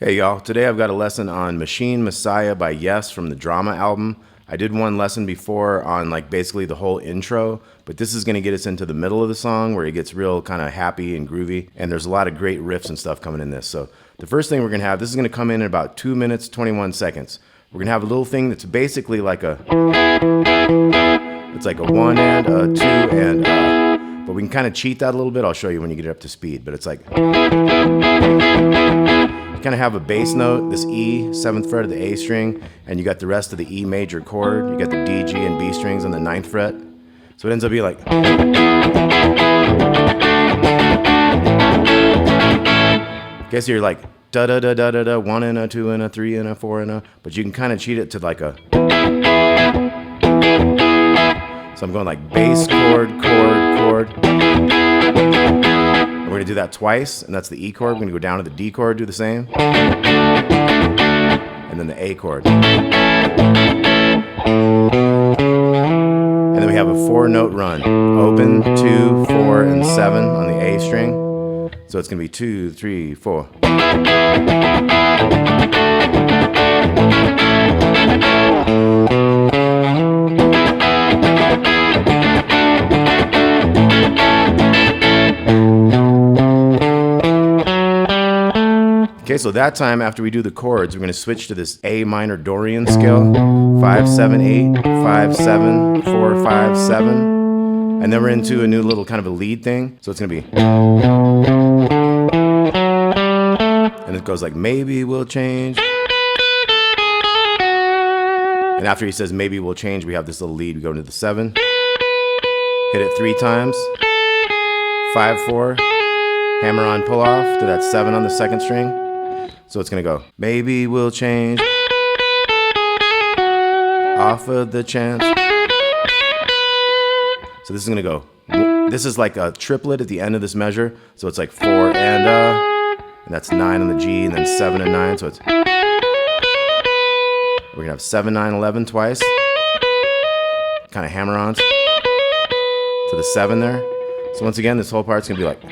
Hey y'all, today I've got a lesson on Machine Messiah by Yes from the Drama album. I did one lesson before on like basically the whole intro, but this is going to get us into the middle of the song where it gets real kind of happy and groovy, and there's a lot of great riffs and stuff coming in this. So the first thing we're going to have, this is going to come in about 2 minutes, 21 seconds. We're going to have a little thing that's basically like it's like a 1 and a 2 and but we can kind of cheat that a little bit. I'll show you when you get it up to speed, but it's like kind of have a bass note, this E, 7th fret of the A string, and you got the rest of the E major chord. You got the D, G, and B strings on the 9th fret. So it ends up being like. Okay, so you're like da da da da da da, 1 and a 2 and a 3 and a 4 and a, but you can kind of cheat it to like a. So I'm going like bass chord, chord, chord. We're going to do that twice, and that's the E chord. We're going to go down to the D chord, do the same. And then the A chord. And then we have a 4-note run. Open, 2, 4, and 7 on the A string. So it's going to be 2, 3, 4. Okay, so that time after we do the chords, we're going to switch to this A minor Dorian scale, 5, 7, 8, 5, 7, 4, 5, 7, and then we're into a new little kind of a lead thing. So it's going to be, and it goes like maybe we'll change. And after he says maybe we'll change, we have this little lead. We go into the 7, hit it 3 times, 5, 4, hammer on, pull off to that 7 on the 2nd string. So it's going to go, maybe we'll change, offer the chance. So this is going to go, this is like a triplet at the end of this measure. So it's like 4 and that's 9 on the G, and then 7 and 9. So it's, we're going to have 7, 9, 11 twice. Kind of hammer-ons to the 7 there. So once again, this whole part's going to be like.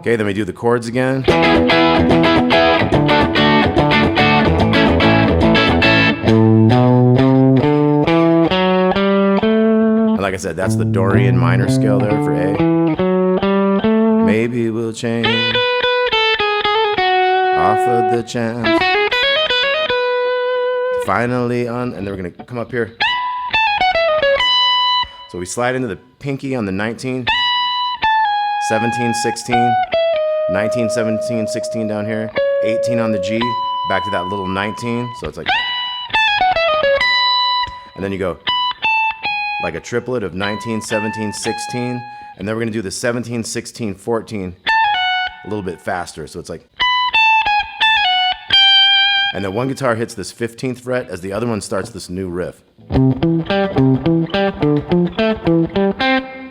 Okay, then we do the chords again. And like I said, that's the Dorian minor scale there for A. Maybe we'll change, offer the chance, finally on, and then we're going to come up here. So we slide into the pinky on the 19, 17, 16, 19, 17, 16 down here, 18 on the G, back to that little 19, so it's like, and then you go like a triplet of 19, 17, 16, and then we're going to do the 17, 16, 14 a little bit faster, so it's like, and then one guitar hits this 15th fret as the other one starts this new riff.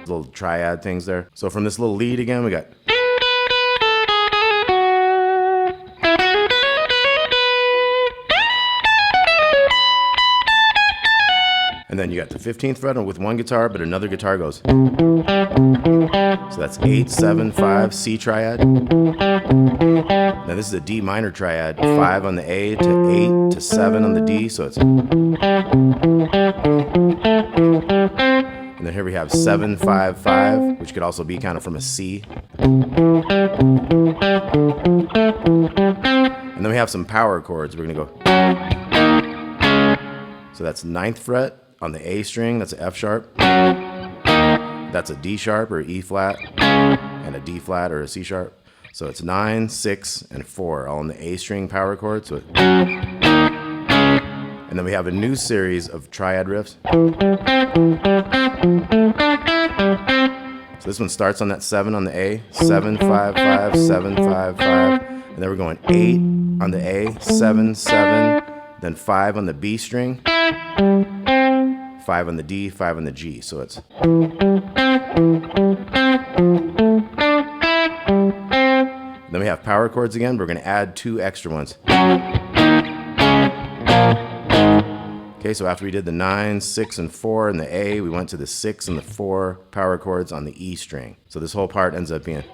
Little triad things there. So from this little lead again, we got. And then you got the 15th fret with one guitar, but another guitar goes. So that's 8, 7, 5, C triad. Now this is a D minor triad, 5 on the A to 8 to 7 on the D, so it's. And then here we have 7, 5, 5, which could also be kind of from a C. And then we have some power chords. We're going to go. So that's 9th fret on the A string, that's an F sharp. That's a D sharp or E flat, and a D flat or a C sharp. So it's 9, 6, and 4, all on the A string power chord. So and then we have a new series of triad riffs. So this one starts on that 7 on the A, 7, 5, 5, 7, 5, 5. And then we're going 8 on the A, 7, 7, then 5 on the B string, 5 on the D, 5 on the G. So it's. Then we have power chords again. We're going to add 2 extra ones. Okay, so after we did the 9, 6, and 4 in the A, we went to the 6 and the 4 power chords on the E string. So this whole part ends up being.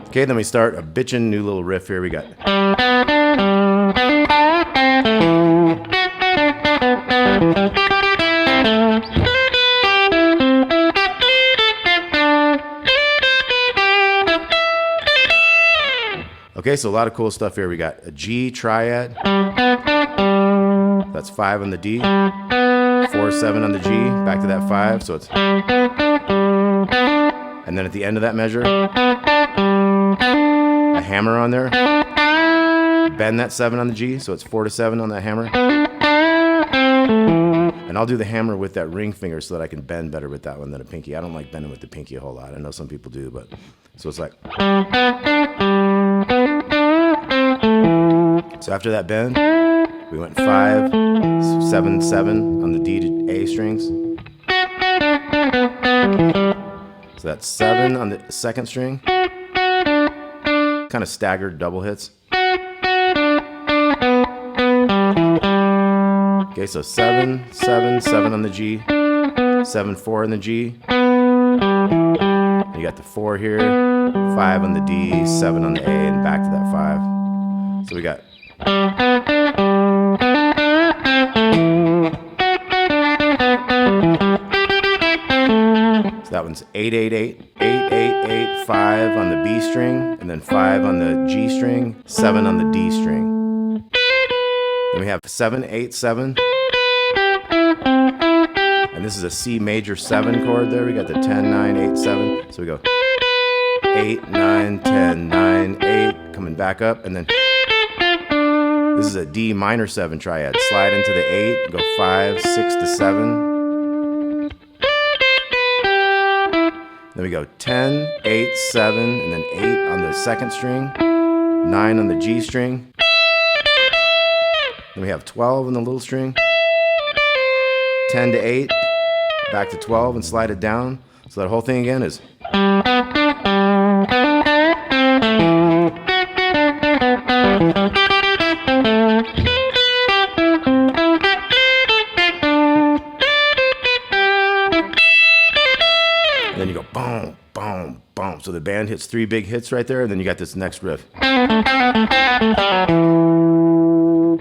Okay, then we start a bitchin' new little riff here. We got. Okay, so a lot of cool stuff here. We got a G triad. That's 5 on the D. 4, 7 on the G. Back to that 5. So it's. And then at the end of that measure, a hammer on there. Bend that 7 on the G. So it's 4 to 7 on that hammer. And I'll do the hammer with that ring finger so that I can bend better with that one than a pinky. I don't like bending with the pinky a whole lot. I know some people do, but. So it's like. So after that bend, we went 5, 7, 7 on the D to A strings. So that's 7 on the second string. Kind of staggered double hits. Okay, so 7, 7, 7 on the G, 7, 4 on the G. And you got the 4 here, 5 on the D, 7 on the A, and back to that 5. So we got. So that one's 8, 8, 8, 8, 8, 8, 5 on the B string, and then 5 on the G string, 7 on the D string. Then we have 7, 8, 7. And this is a C major 7 chord there. We got the 10, 9, 8, 7. So we go 8, 9, 10, 9, 8, coming back up, and then this is a D minor 7 triad. Slide into the 8, go 5, 6 to 7. Then we go 10, 8, 7, and then 8 on the second string, 9 on the G string. Then we have 12 on the little string, 10 to 8, back to 12 and slide it down. So that whole thing again is. Then you go boom, boom, boom. So the band hits 3 big hits right there, and then you got this next riff.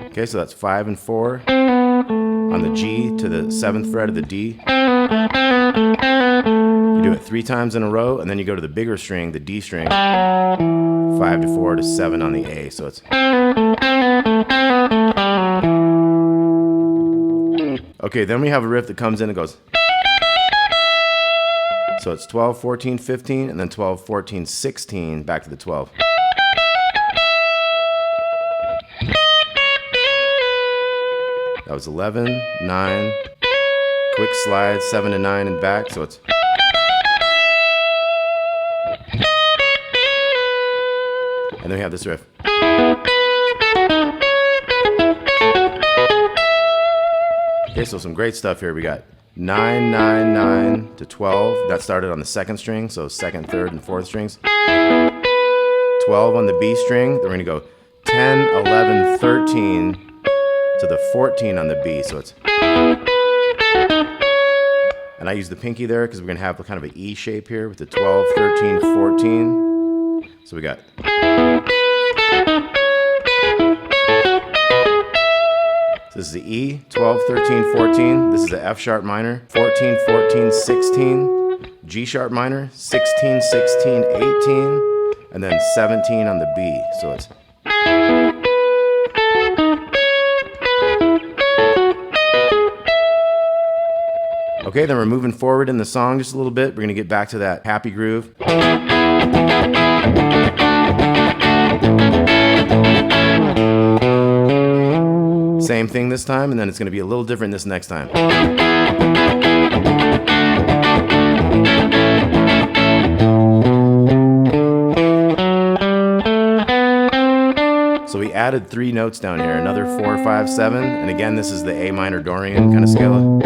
Okay, so that's 5 and 4 on the G to the 7th fret of the D. You do it 3 times in a row, and then you go to the bigger string, the D string, 5 to 4 to 7 on the A. So it's. Okay, then we have a riff that comes in and goes. So it's 12, 14, 15, and then 12, 14, 16, back to the 12. That was 11, 9, quick slide, 7 to 9 and back, so it's. And then we have this riff. Okay, so some great stuff here. We got 9, 9, 9 to 12. That started on the second string, so second, third, and fourth strings. 12 on the B string. Then we're going to go 10, 11, 13 to the 14 on the B. So it's. And I use the pinky there because we're going to have kind of an E shape here with the 12, 13, 14. So we got. This is the E, 12, 13, 14. This is the F sharp minor, 14, 14, 16. G sharp minor, 16, 16, 18. And then 17 on the B. So it's. Okay, then we're moving forward in the song just a little bit. We're going to get back to that happy groove. Same thing this time, and then it's going to be a little different this next time. So we added 3 notes down here, another 4, 5, 7, and again this is the A minor Dorian kind of scale.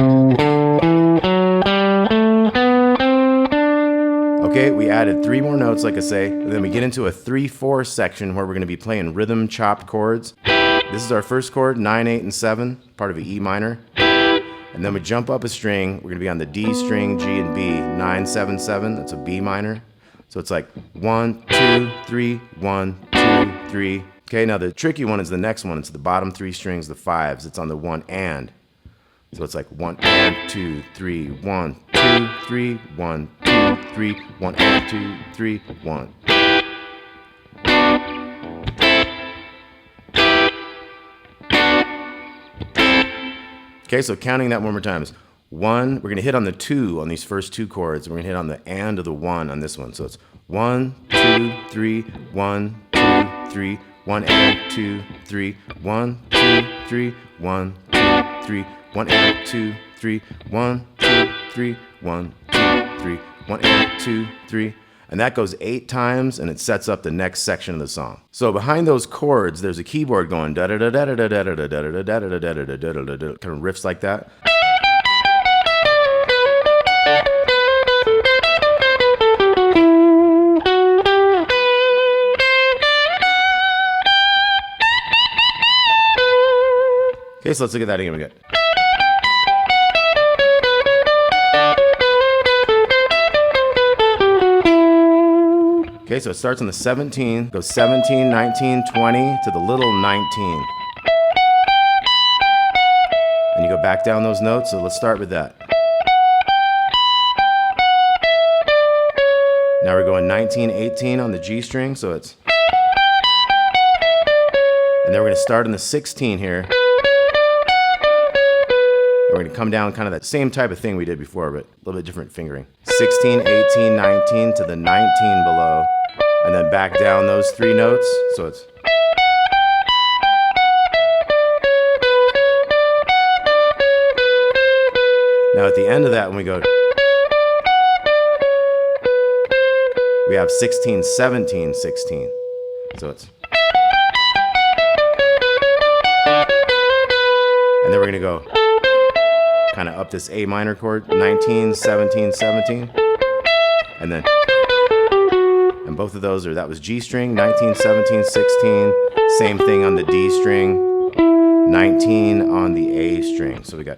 Okay, we added 3 more notes, like I say, and then we get into a 3/4 section where we're going to be playing rhythm chopped chords. This is our first chord, 9, 8, and 7, part of an E minor. And then we jump up a string. We're going to be on the D string, G, and B, 9, 7, 7. That's a B minor. So it's like 1, 2, 3, 1, 2, 3. Okay, now the tricky one is the next one. It's the bottom 3 strings, the 5s. It's on the 1 and. So it's like 1 and 2, 3, 1, 2, 3, 1, 2, 3, 1 and 2, 3, 1. Okay, so counting that one more time is 1. We're going to hit on the 2 on these first 2 chords. We're going to hit on the and of the 1 on this one. So it's 1, 2, 3, 1, 2, 3, 1 and 2, 3, 1, 2, 3, 1, 2, 3, 1 and 2, 3, 1, 2, 3, 1, 2, 3, 1 and 2, 3. And that goes 8 times, and it sets up the next section of the song. So behind those chords, there's a keyboard going da da da da da da da da da da da da da da da da da da, kind of riffs like that. Okay, so let's look at that again. We got. Okay, so it starts on the 17, goes 17, 19, 20 to the little 19. And you go back down those notes, so let's start with that. Now we're going 19, 18 on the G string, so it's. And then we're going to start on the 16 here. And we're going to come down kind of that same type of thing we did before, but a little bit different fingering. 16, 18, 19 to the 19 below. And then back down those 3 notes, so it's. Now at the end of that, when we go, we have 16, 17, 16. So it's. And then we're gonna go kind of up this A minor chord, 19, 17, 17. And then. And both of those that was G string, 19, 17, 16. Same thing on the D string, 19 on the A string. So we got.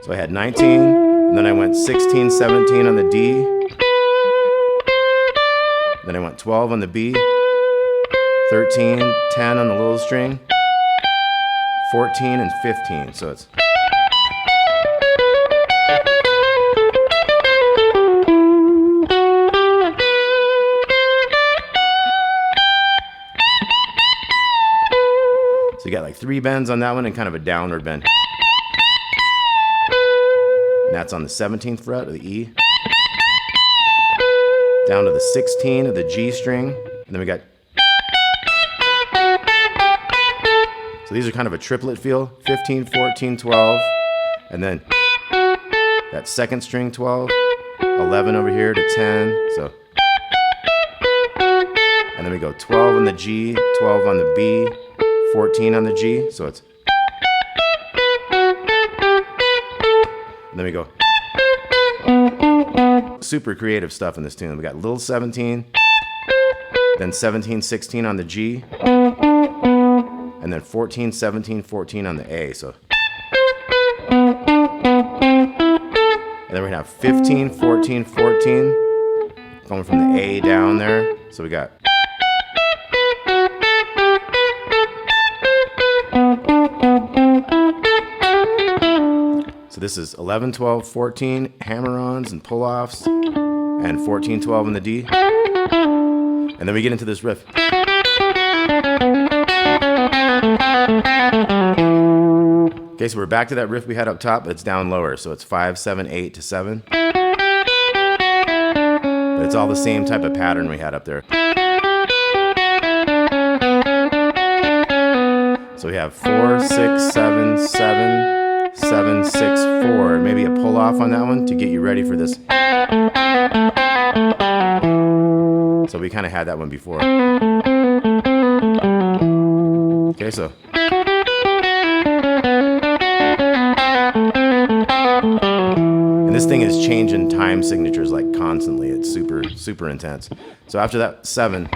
So I had 19, and then I went 16, 17 on the D. Then I went 12 on the B, 13, 10 on the little string. 14 and 15, so it's. So you got like 3 bends on that one and kind of a downward bend. And that's on the 17th fret of the E. Down to the 16 of the G string. And then we got. So these are kind of a triplet feel, 15, 14, 12, and then that second string 12, 11 over here to 10, so. And then we go 12 on the G, 12 on the B, 14 on the G, so it's. And then we go. Super creative stuff in this tune. We got little 17, then 17, 16 on the G. And then 14, 17, 14 on the A, so. And then we're gonna have 15, 14, 14, going from the A down there. So we got. So this is 11, 12, 14, hammer-ons and pull-offs, and 14, 12 in the D. And then we get into this riff. Okay, so we're back to that riff we had up top, but it's down lower. So it's 5, 7, 8 to 7. But it's all the same type of pattern we had up there. So we have 4, 6, 7, 7, 7, 6, 4. Maybe a pull off on that one to get you ready for this. So we kind of had that one before. Okay, so. And this thing is changing time signatures like constantly. It's super, super intense. So after that 7, we're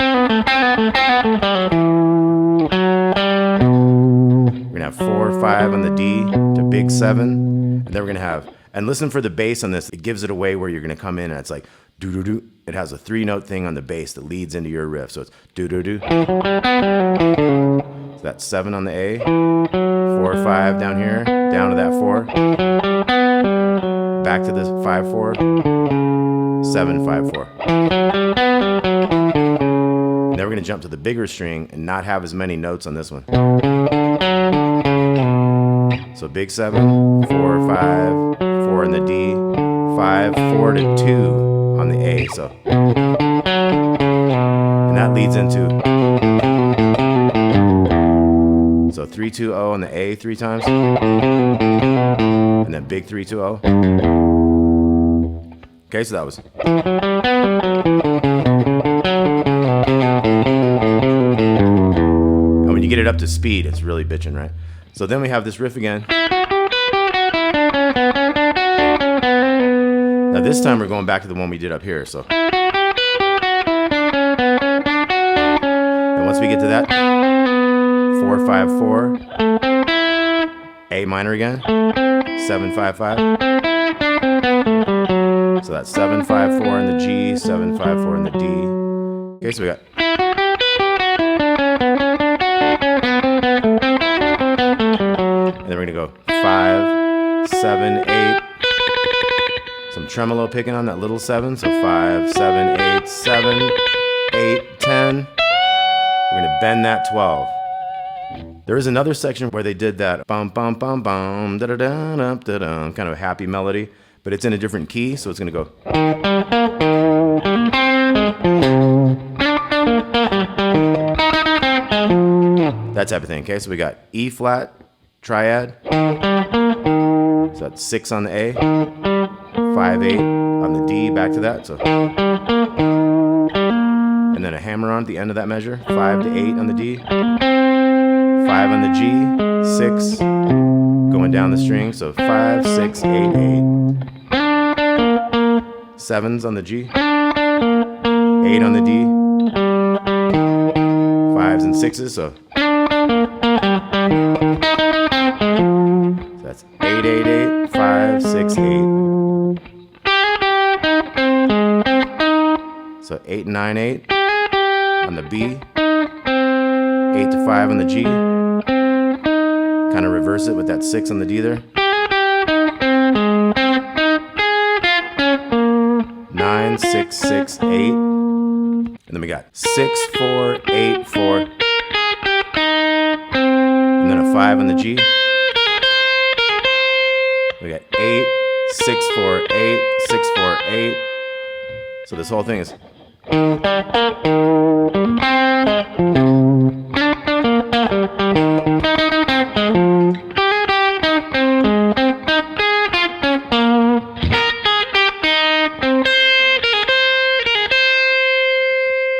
gonna have 4, 5 on the D to big 7, and then we're gonna have, and listen for the bass on this. It gives it away where you're gonna come in and it's like do do do. It has a 3-note thing on the bass that leads into your riff. So it's do do do. So that's 7 on the A, 4, 5 down here, down to that 4, back to this 5, 4, 7, 5, 4. And then we're gonna jump to the bigger string and not have as many notes on this one. So big 7, 4, 5, 4 in the D, 5, 4 to 2 on the A. So, and that leads into, so 3, 2, 0 on the A 3 times, and then big 3, 2, 0. Okay, so that was. And when you get it up to speed, it's really bitching, right? So then we have this riff again. Now this time we're going back to the one we did up here. So, and once we get to that, 4, 5, 4, A minor again, 7, 5, 5. So that's 7, 5, 4 in the G, 7, 5, 4 in the D. Okay, so we got. And then we're gonna go 5, 7, 8. Some tremolo picking on that little 7. So 5, 7, 8, 7, 8, 10. We're gonna bend that 12. There is another section where they did that bum bum bum bum da da da da da da, kind of a happy melody, but it's in a different key, so it's gonna go. That type of thing. Okay, so we got E flat, triad. So that's 6 on the A, 5, 8 on the D, back to that. So, and then a hammer on at the end of that measure, 5 to 8 on the D, 5 on the G, 6 going down the string. So 5, 6, 8, 8. 7s on the G, 8 on the D, 5s and 6s. So that's 8, 8, 8, 5, 6, 8. So 8, 9, 8 on the B, 8 to 5 on the G. Kind of reverse it with that 6 on the D there. 9, 6, 6, 8. And then we got 6, 4, 8, 4. And then a 5 on the G. We got 8, 6, 4, 8, 6, 4, 8. So this whole thing is.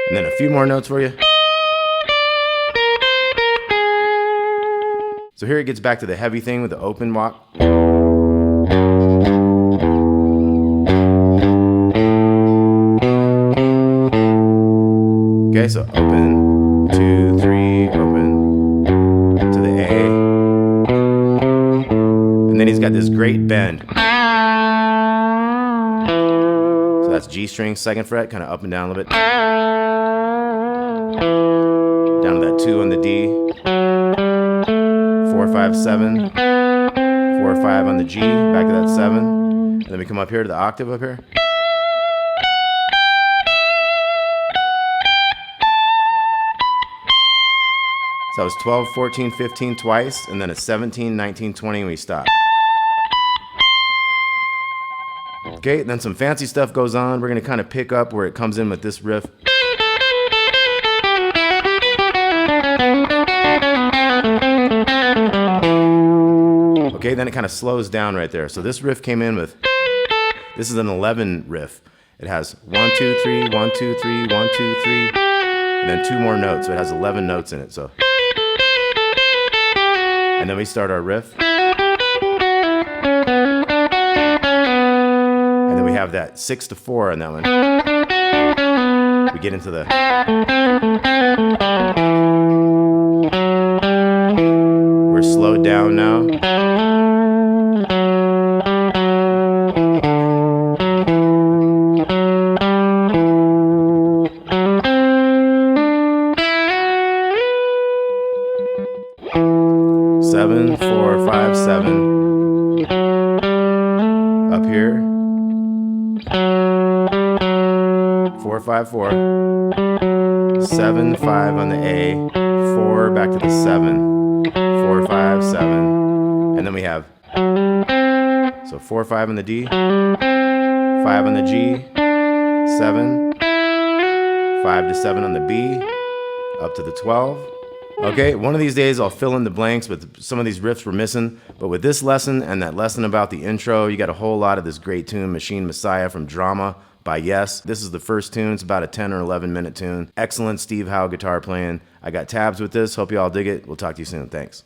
And then a few more notes for you. So here it gets back to the heavy thing with the open walk. Okay, so open, 2, 3, open to the A. And then he's got this great bend. So that's G string, 2nd fret, kind of up and down a little bit. Down to that 2 on the D. 4, 5, 7. 4, 5 on the G, back to that 7. And then we come up here to the octave up here. So that was 12, 14, 15 twice, and then a 17, 19, 20, and we stop. Okay, then some fancy stuff goes on. We're gonna kind of pick up where it comes in with this riff. Okay, then it kind of slows down right there. So this riff came in with, this is an 11 riff. It has 1, 2, 3, 1, 2, 3, 1, 2, 3, and then 2 more notes. So it has 11 notes in it. So And then we start our riff. And then we have that 6-4 on that one. We get into the... We're slowed down now. Seven, 4, 5, 7. Up here. 4, 5, 4. 7, 5 on the A. 4 back to the 7. 4, 5, 7. And then we have, so 4, 5 on the D. 5 on the G. 7. 5 to 7 on the B. Up to the 12. Okay, one of these days I'll fill in the blanks, but some of these riffs were missing. But with this lesson and that lesson about the intro, you got a whole lot of this great tune, Machine Messiah from Drama by Yes. This is the first tune. It's about a 10 or 11 minute tune. Excellent Steve Howe guitar playing. I got tabs with this. Hope you all dig it. We'll talk to you soon. Thanks.